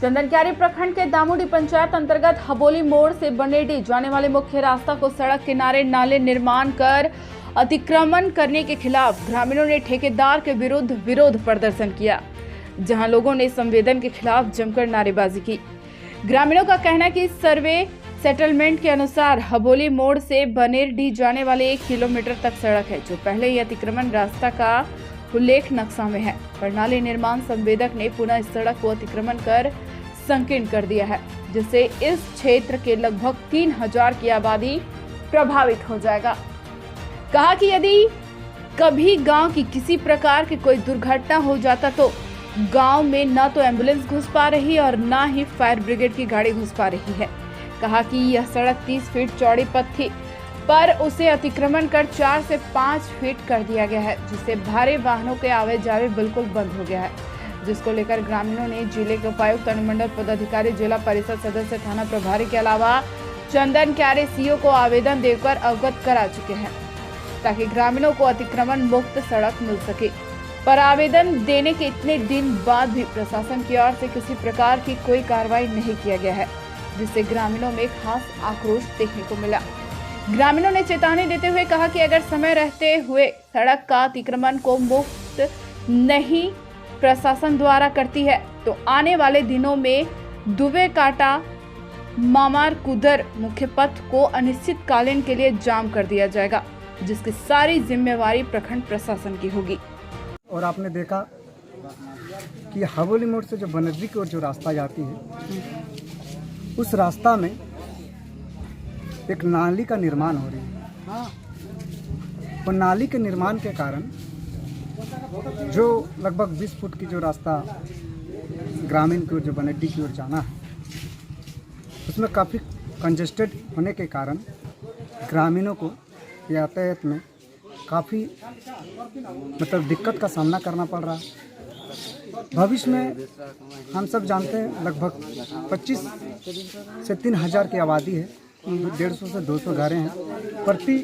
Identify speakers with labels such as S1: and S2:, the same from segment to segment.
S1: चंदनक्यारी प्रखंड के दामोडी पंचायत अंतर्गत हबोली मोड़ से बनेडी जाने वाले मुख्य रास्ता को सड़क किनारे नाले निर्माण कर अतिक्रमण करने के खिलाफ ग्रामीणों ने ठेकेदार के विरुद्ध विरोध प्रदर्शन किया, जहां लोगों ने संवेदन के खिलाफ जमकर नारेबाजी की। ग्रामीणों का कहना है कि सर्वे सेटलमेंट के अनुसार हबोली मोड़ से बनेडी जाने वाले 1 किलोमीटर तक सड़क है, जो पहले ही अतिक्रमण रास्ता का उल्लेख नक्शा में है, पर नाले निर्माण संवेदक ने पुनः इस सड़क को अतिक्रमण कर संकीर्ण कर दिया है, जिससे इस क्षेत्र के लगभग 3000 की आबादी प्रभावित हो जाएगा। कहा कि यदि कभी गांव की किसी प्रकार की कोई दुर्घटना हो जाता तो गांव में न तो एम्बुलेंस घुस पा रही और न ही फायर ब्रिगेड की गाड़ी घुस पा रही है। कहा कि यह सड़क 30 फीट चौड़ी पथ थी, पर उसे अतिक्रमण कर 4 से 5 फीट कर दिया गया है, जिससे भारी वाहनों के आवे जावे बिल्कुल बंद हो गया है, जिसको लेकर ग्रामीणों ने जिले के उपायुक्त, अनुमंडल पदाधिकारी, जिला परिषद सदस्य, थाना प्रभारी के अलावा चंदनक्यारी सीओ को आवेदन देकर अवगत करा चुके हैं, ताकि ग्रामीणों को अतिक्रमण मुक्त सड़क मिल सके। पर आवेदन देने के इतने दिन बाद भी प्रशासन की ओर से किसी प्रकार की कोई कार्रवाई नहीं किया गया है, जिससे ग्रामीणों में खास आक्रोश देखने को मिला। ग्रामीणों ने चेतावनी देते हुए कहा कि अगर समय रहते हुए सड़क का अतिक्रमण को मुक्त नहीं प्रशासन द्वारा करती है तो आने वाले दिनों में दुबे काटा मामार कुदर मुख्य पथ को अनिश्चितकालीन के लिए जाम कर दिया जाएगा, जिसकी सारी जिम्मेवारी प्रखंड प्रशासन की होगी।
S2: और आपने देखा कि हबोली मोड़ से जो बनेडी की ओर जो रास्ता जाती है, उस रास्ता में एक नाली का निर्माण हो रही है। और नाली के निर्माण के कारण जो लगभग 20 फुट की जो रास्ता ग्रामीण की ओर जो बनेडी की ओर जाना है, उसमें काफ़ी कंजेस्टेड होने के कारण ग्रामीणों को यातायात में काफ़ी मतलब दिक्कत का सामना करना पड़ रहा है। भविष्य में हम सब जानते हैं लगभग 25 से 3000 की आबादी है, 150 से 200 घरें हैं। प्रति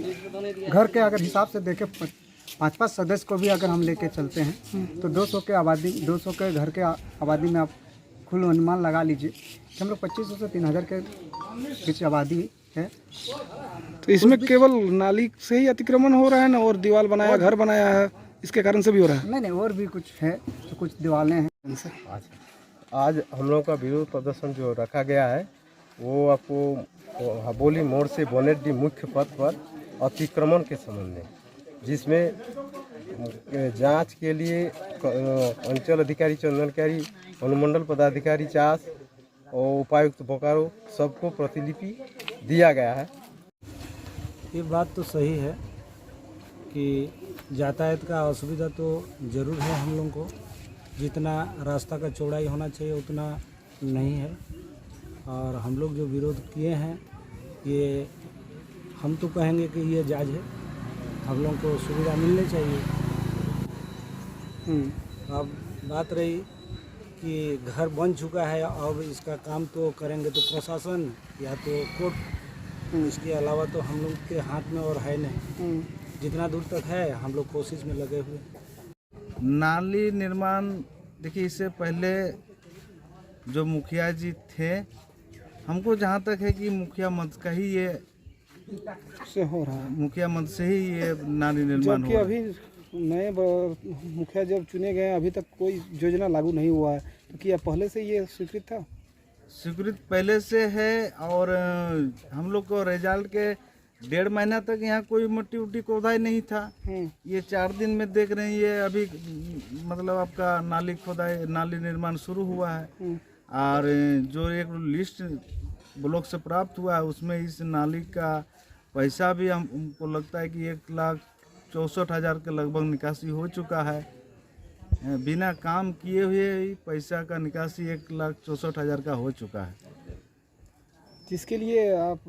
S2: घर के अगर हिसाब से देखें 5-5 सदस्य को भी अगर हम लेके चलते हैं तो 200 के घर के आबादी में आप कुल अनुमान लगा लीजिए कि हम लोग 2500 से 3000 के बीच आबादी है।
S3: तो इसमें केवल नाली से ही अतिक्रमण हो रहा है ना, और दीवार बनाया, घर बनाया है, इसके कारण से भी हो रहा है?
S2: नहीं, और भी कुछ है, तो कुछ दीवारें हैं।
S4: आज हम लोगों का विरोध प्रदर्शन जो रखा गया है वो आपको हबोली मोड़ से बनेडी मुख्य पथ पर अतिक्रमण के संबंध में, जिसमें जांच के लिए अंचल अधिकारी चंदनक्यारी, अनुमंडल पदाधिकारी चास और उपायुक्त बोकारो सबको प्रतिलिपि दिया गया है।
S5: ये बात तो सही है कि यातायात का असुविधा तो ज़रूर है हम लोगों को, जितना रास्ता का चौड़ाई होना चाहिए उतना नहीं है। और हम लोग जो विरोध किए हैं ये हम तो कहेंगे कि ये जायज़ है, हम लोगों को सुविधा मिलनी चाहिए। अब बात रही कि घर बन चुका है, अब इसका काम तो करेंगे तो प्रशासन या तो कोर्ट, इसके अलावा तो हम लोग के हाथ में और है नहीं। जितना दूर तक है हम लोग कोशिश में लगे हुए।
S6: नाली निर्माण देखिए, इससे पहले जो मुखिया जी थे, हमको जहाँ तक है कि मुखिया मद का ही ये
S3: से हो रहा है,
S6: मुखिया मद से ही ये नाली निर्माण हो रहा है।
S3: अभी नए मुखिया जब चुने गए अभी तक कोई योजना लागू नहीं हुआ है, तो क्या पहले से ये स्वीकृत था?
S6: स्वीकृत पहले से है, और हम लोग को रिजल्ट के 1.5 महीना तक यहाँ कोई मट्टी उट्टी खोदाई नहीं था। ये 4 दिन में देख रहे हैं ये अभी मतलब आपका नाली खोदाई, नाली निर्माण शुरू हुआ है। और जो एक लिस्ट ब्लॉक से प्राप्त हुआ है उसमें इस नाली का पैसा भी हमको लगता है कि 1,64,000 के लगभग निकासी हो चुका है। बिना काम किए हुए ही पैसा का निकासी 1,64,000 का हो चुका है,
S3: जिसके लिए आप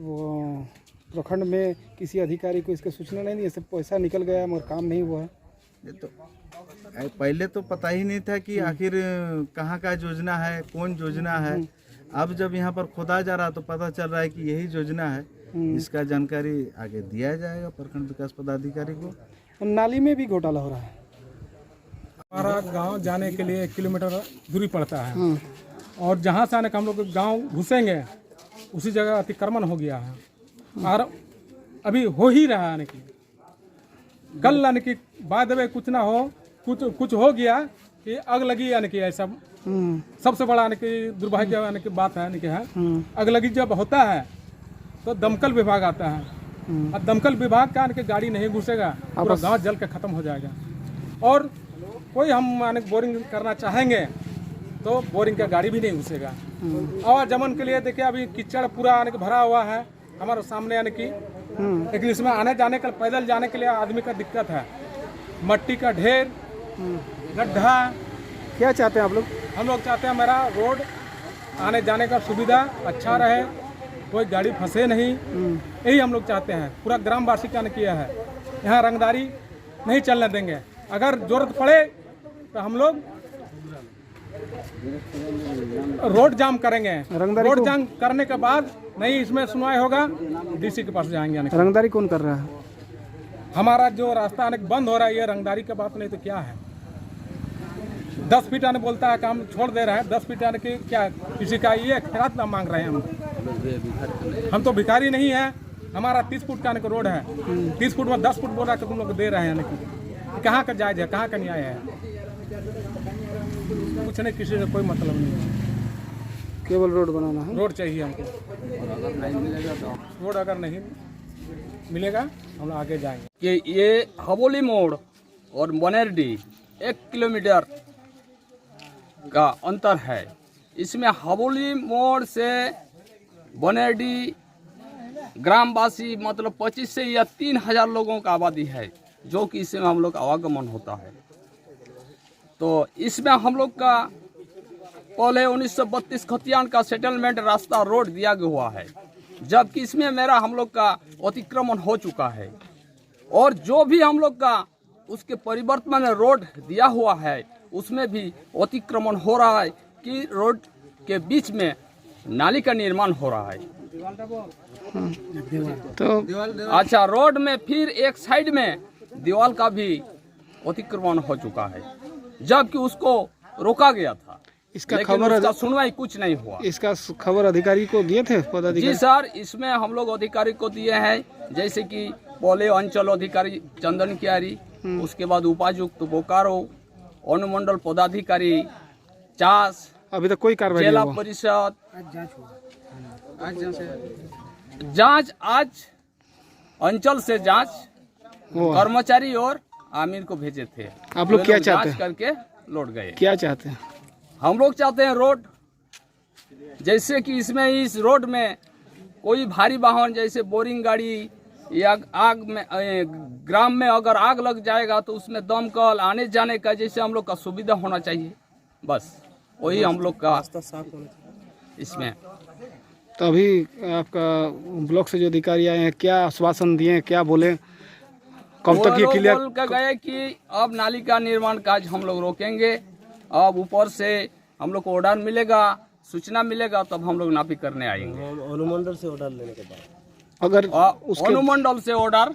S3: प्रखंड में किसी अधिकारी को इसका सूचना नहीं दी? सब पैसा निकल गया मगर काम नहीं हुआ है।
S6: ये तो पहले तो पता ही नहीं था कि आखिर कहाँ का योजना है, कौन योजना है। अब जब यहाँ पर खोदा जा रहा तो पता चल रहा है कि यही योजना है। इसका जानकारी आगे दिया जाएगा प्रखंड विकास पदाधिकारी को।
S3: नाली में भी घोटाला हो रहा है।
S7: हमारा गांव जाने के लिए 1 किलोमीटर दूरी पड़ता है
S3: और जहाँ से आने का हम लोग गांव घुसेंगे उसी जगह अतिक्रमण हो गया है और अभी हो ही रहा है। यानी कि कल यानी कि बाद में कुछ ना हो, कुछ हो गया कि आग लगी, यानी कि ऐसा सबसे बड़ा यानी कि दुर्भाग्य यानी कि बात है। यानी कि है आग लगी जब होता है तो दमकल विभाग आता है और दमकल विभाग का यानी कि गाड़ी नहीं घुसेगा, पूरा गांव जल के खत्म हो जाएगा। और कोई हम यानी बोरिंग करना चाहेंगे तो बोरिंग का गाड़ी भी नहीं घुसेगा। आवागमन के लिए देखिए अभी कीचड़ पूरा यानी कि भरा हुआ है हमारे सामने, यानी कि लेकिन इसमें आने जाने का, पैदल जाने के लिए आदमी का दिक्कत है। मट्टी का ढेर, गड्ढा।
S2: क्या चाहते हैं आप लोग?
S3: हम लोग चाहते हैं मेरा रोड आने जाने का सुविधा अच्छा रहे, कोई गाड़ी फंसे नहीं, यही हम लोग चाहते हैं। पूरा ग्रामवासी का किया है, यहाँ रंगदारी नहीं चलने देंगे। अगर जरूरत पड़े तो हम लोग रोड जाम करेंगे। रोड जाम करने के बाद नहीं इसमें सुनवाई होगा, डीसी के पास जाएंगे।
S2: रंगदारी कौन कर रहा है?
S3: हमारा जो रास्ता आने बंद हो रहा है, ये रंगदारी का बात नहीं तो क्या है। 10 फीट आने बोलता है काम छोड़ दे रहा है। 10 फीट आने की क्या किसी का ये खैरात ना मांग रहे हैं हम तो भिखारी नहीं है। हमारा 30 फुट का रोड है, 30 फुट में 10 फुट बोला कि तुम लोग दे रहे हैं। कहाँ का जायज है, कहाँ का न्याय है? कुछ नहीं, किसी से कोई मतलब नहीं है।
S2: केवल रोड बनाना है।
S3: रोड चाहिए हमको। रोड अगर नहीं मिलेगा हम लोग आगे जाएंगे।
S7: कि ये हबोली मोड़ और बनेरडी 1 किलोमीटर का अंतर है। इसमें हबोली मोड़ से बनेरडी ग्रामवासी मतलब 25 से या 3,000 लोगों का आबादी है, जो कि इसमें हम लोग आवागमन होता है। तो इसमें हम लोग का पहले 1932 खतियान का सेटलमेंट रास्ता रोड दिया गया हुआ है, जबकि इसमें मेरा हम लोग का अतिक्रमण हो चुका है। और जो भी हम लोग का उसके परिवर्तन में रोड दिया हुआ है उसमें भी अतिक्रमण हो रहा है कि रोड के बीच में नाली का निर्माण हो रहा है। तो अच्छा, रोड में फिर एक साइड में दीवार का भी अतिक्रमण हो चुका है, जबकि उसको रोका गया था।
S2: इसका
S7: लेकिन
S2: खबर
S7: उसका सुनवाई कुछ नहीं हुआ।
S2: इसका खबर अधिकारी को दिए थे?
S7: जी सर, इसमें हम लोग अधिकारी को दिए हैं, जैसे कि पहले अंचल अधिकारी चंदन क्यारी, उसके बाद उपायुक्त बोकारो, अनुमंडल पदाधिकारी चास,
S2: अभी तक कोई कार्रवाई
S7: जिला
S2: नहीं हुआ।
S7: परिषद जांच, आज अंचल से जांच कर्मचारी और आमिर को भेजे थे।
S2: आप लोग क्या चाहते हैं?
S7: जांच करके लौट गए।
S2: क्या चाहते हैं?
S7: हम लोग चाहते हैं रोड, जैसे कि इसमें इस रोड में कोई भारी वाहन जैसे बोरिंग गाड़ी या आग में ग्राम में अगर आग लग जाएगा तो उसमें दमकल आने जाने का जैसे हम लोग का सुविधा होना चाहिए। बस वही हम लोग का इसमें।
S2: तो अभी आपका ब्लॉक से जो अधिकारी आए हैं क्या आश्वासन दिए, क्या बोले, कब तक ये क्लियर?
S7: बोल कर गए कि अब नाली का निर्माण कार्य हम लोग रोकेंगे, अब ऊपर से हम लोग को ऑर्डर मिलेगा, सूचना मिलेगा, तब हम लोग नापी करने आएंगे।
S4: अनुमंडल से ऑर्डर लेने के बाद
S2: अगर
S7: अनुमंडल से ऑर्डर